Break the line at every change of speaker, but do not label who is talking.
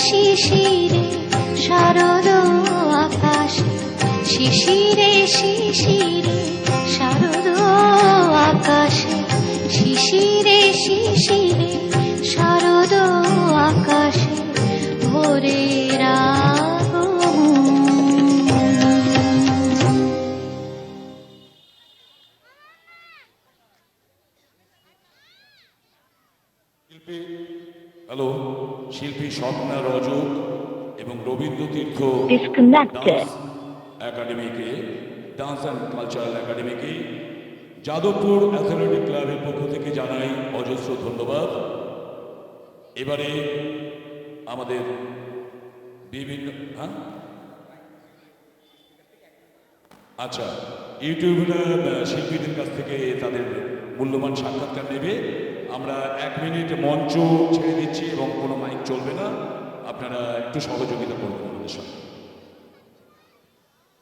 শিশিরে শারদ আকাশে, শিশিরে শিশিরে শারদ আকাশে, শিশিরে শিশিরে শারদ আকাশে ভোরের আগমন।
হ্যালো, শিল্পী স্বপ্না রজক এবং রবীন্দ্র তীর্থ
Disconnected.
একাডেমিকে, ডান্স অ্যান্ড কালচারাল একাডেমিকে যাদবপুর অ্যাথলেটিক ক্লাবের পক্ষ থেকে জানাই অজস্র ধন্যবাদ। এবারে আমাদের বিভিন্ন আচ্ছা, ইউটিউবরা শিল্পীদের কাছ থেকে তাদের মূল্যবান সাক্ষাৎকার নেবে। আমরা 1 মিনিট মঞ্চ ছেড়ে দিচ্ছি এবং কোনো মাইক চলবে না, আপনারা একটু সহযোগিতা করবেন আমাদের সঙ্গে।